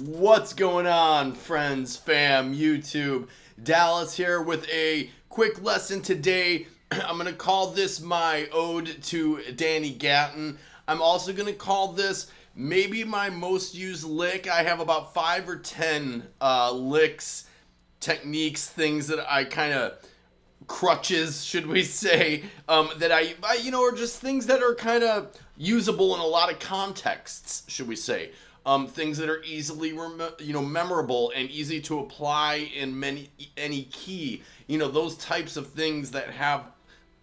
What's going on, friends, fam, YouTube? Dallas here with a quick lesson today. I'm going to call this my ode to Danny Gatton. I'm also going to call this maybe my most used lick. I have about 5 or 10 licks, techniques, things that I kind of crutches, should we say, that I are just things that are kind of usable in a lot of contexts, should we say. Things that are easily, memorable and easy to apply in any key. Those types of things that have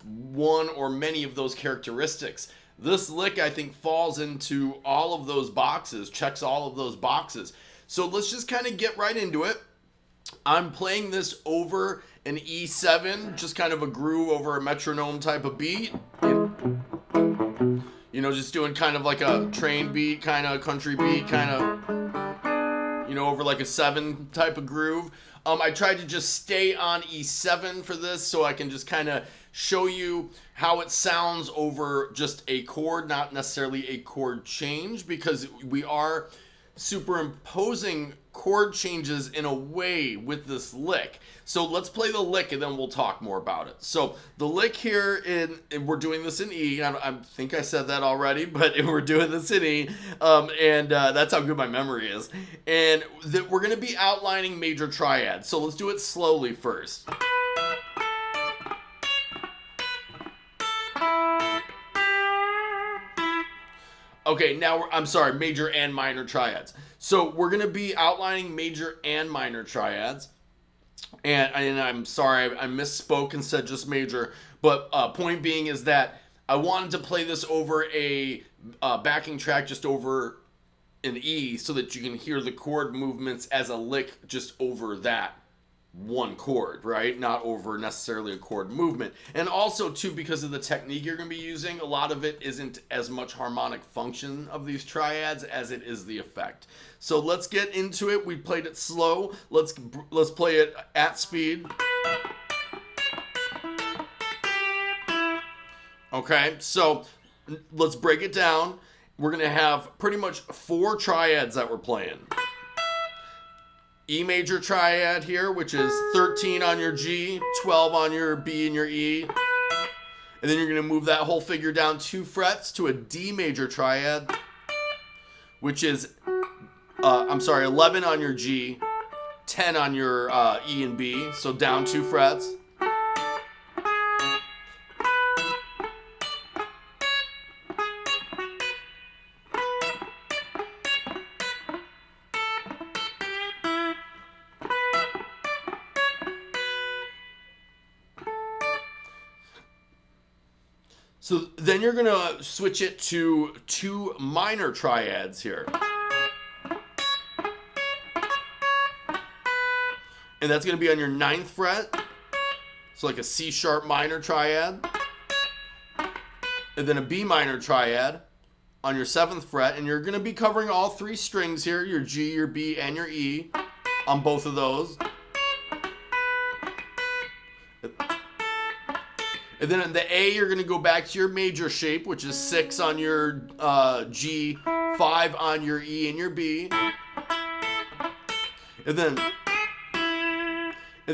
one or many of those characteristics. This lick, I think, falls into all of those boxes, checks all of those boxes. So let's just kind of get right into it. I'm playing this over an E7, just kind of a groove over a metronome type of beat. Just doing kind of like a train beat, kind of country beat, kind of, over like a 7 type of groove. I tried to just stay on E7 for this so I can just kind of show you how it sounds over just a chord, not necessarily a chord change, because we are superimposing chord changes in a way with this lick. So let's play the lick and then we'll talk more about it. So the lick here, we're doing this in E. I think I said that already, but we're doing this in E, and that's how good my memory is. And we're going to be outlining major triads. So let's do it slowly first. Okay, now major and minor triads. So we're going to be outlining major and minor triads. And I'm sorry, I misspoke and said just major. But point being is that I wanted to play this over a backing track just over an E so that you can hear the chord movements as a lick just over that one chord, right? Not over necessarily a chord movement. And also too, because of the technique you're going to be using, a lot of it isn't as much harmonic function of these triads as it is the effect. So let's get into it. We played it slow. Let's play it at speed. Okay, so let's break it down. We're going to have pretty much 4 triads that we're playing. E major triad here, which is 13 on your G, 12 on your B and your E. And then you're going to move that whole figure down 2 frets to a D major triad, which is, 11 on your G, 10 on your E and B, so down 2 frets. So then you're going to switch it to 2 minor triads here. And that's going to be on your 9th fret. So like a C sharp minor triad. And then a B minor triad on your 7th fret. And you're going to be covering all 3 strings here, your G, your B, and your E on both of those. And then in the A, you're going to go back to your major shape, which is 6 on your G, 5 on your E and your B. And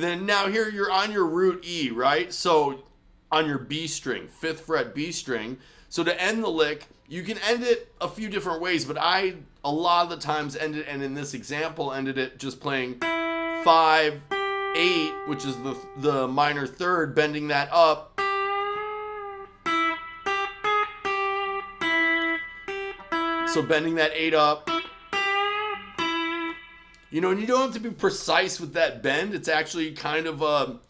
then now here you're on your root E, right? So on your B string, 5th fret B string. So to end the lick, you can end it a few different ways, but I, a lot of the times, ended, and in this example, ended it just playing 5, 8, which is the minor third, bending that up. So bending that 8 up. And you don't have to be precise with that bend. It's actually kind of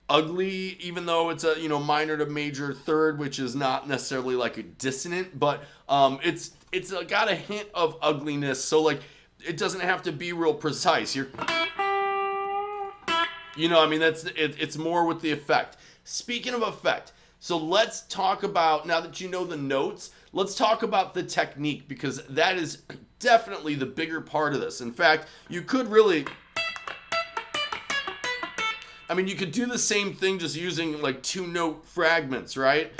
ugly, even though it's a minor to major third, which is not necessarily like a dissonant, but it's it's got a hint of ugliness, so like it doesn't have to be real precise. You know, I mean, it's more with the effect. Speaking of effect, so let's talk about, now that you know the notes, let's talk about the technique, because that is definitely the bigger part of this. In fact, you could really, I mean, you could do the same thing just using like 2-note fragments, right?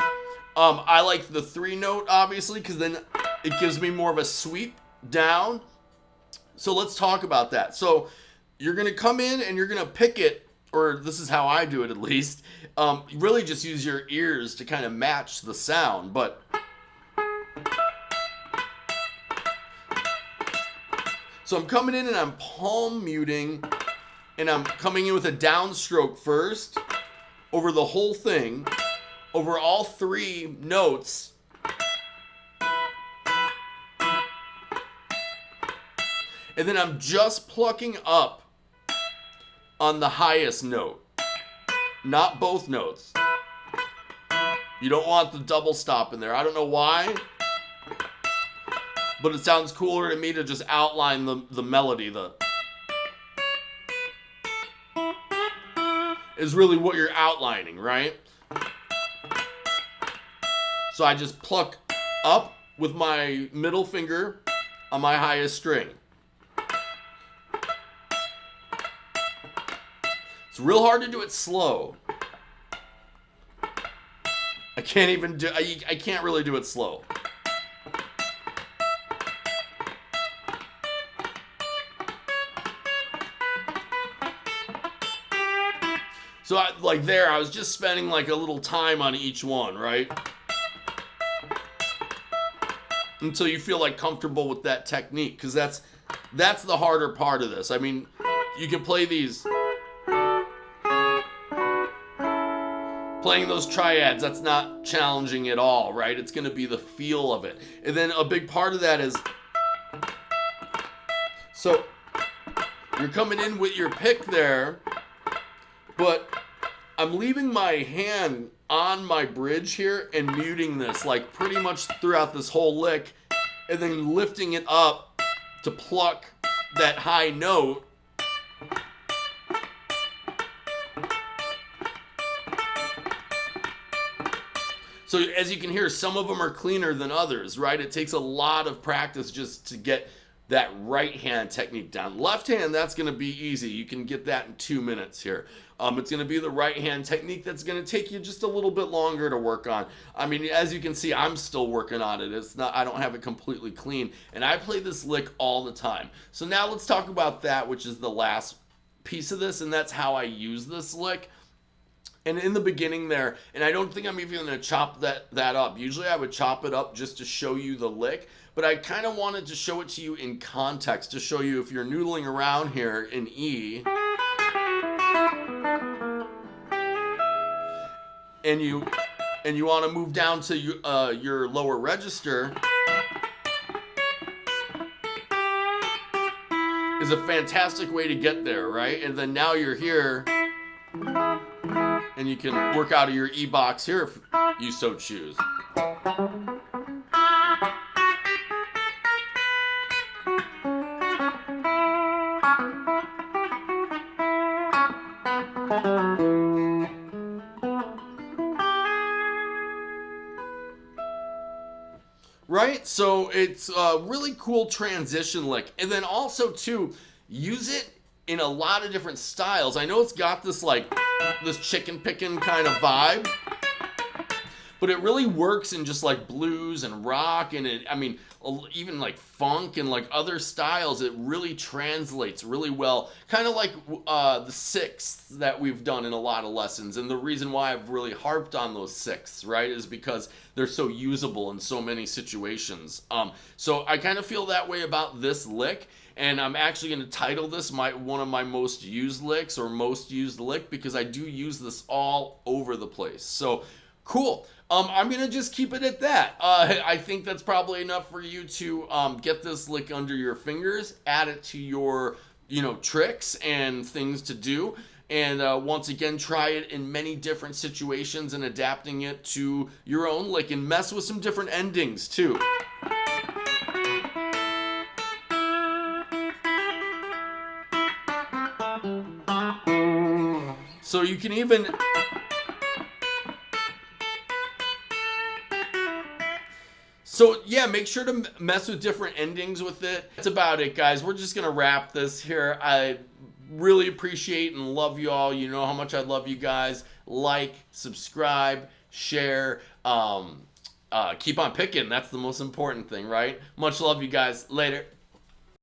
I like the 3-note, obviously, because then it gives me more of a sweep down. So let's talk about that. So you're going to come in and you're going to pick it, or this is how I do it at least. Really just use your ears to kind of match the sound. But so I'm coming in and I'm palm muting, and I'm coming in with a downstroke first over the whole thing, over all 3 notes. And then I'm just plucking up on the highest note, not both notes. You don't want the double stop in there. I don't know why, but it sounds cooler to me to just outline the melody. Is really what you're outlining, right? So I just pluck up with my middle finger on my highest string. It's real hard to do it slow. I can't really do it slow. So I was just spending like a little time on each one, right? Until you feel like comfortable with that technique, because that's the harder part of this. I mean, you can play these, playing those triads, that's not challenging at all, right? It's going to be the feel of it. And then a big part of that is, so you're coming in with your pick there, but I'm leaving my hand on my bridge here and muting this like pretty much throughout this whole lick, and then lifting it up to pluck that high note. So as you can hear, some of them are cleaner than others, right? It takes a lot of practice just to get that right hand technique down. Left hand, that's going to be easy. You can get that in 2 minutes here. It's going to be the right hand technique that's going to take you just a little bit longer to work on. I mean, as you can see, I'm still working on it. I don't have it completely clean, and I play this lick all the time. So now let's talk about that, which is the last piece of this, and that's how I use this lick. And in the beginning there, and I don't think I'm even going to chop that up. Usually I would chop it up just to show you the lick, but I kind of wanted to show it to you in context, to show you if you're noodling around here in E, and you want to move down to your lower register, is a fantastic way to get there, right? And then now you're here, and you can work out of your E box here if you so choose. Right? So it's a really cool transition lick. And then also, too, use it in a lot of different styles. I know it's got this, like, this chicken picking kind of vibe, but it really works in just, like, blues and rock, and even, like, funk and, like, other styles. It really translates really well. Kind of like the sixths that we've done in a lot of lessons. And the reason why I've really harped on those sixths, right, is because they're so usable in so many situations. So I kind of feel that way about this lick, and I'm actually going to title this one of my most used licks, or most used lick, because I do use this all over the place. So cool. I'm going to just keep it at that. I think that's probably enough for you to get this lick under your fingers, add it to your, tricks and things to do. And once again, try it in many different situations and adapting it to your own lick, and mess with some different endings too. So you can even... So yeah, make sure to mess with different endings with it. That's about it, guys. We're just gonna wrap this here. I really appreciate and love you all. You know how much I love you guys. Like, subscribe, share, keep on picking. That's the most important thing, right? Much love, you guys. Later.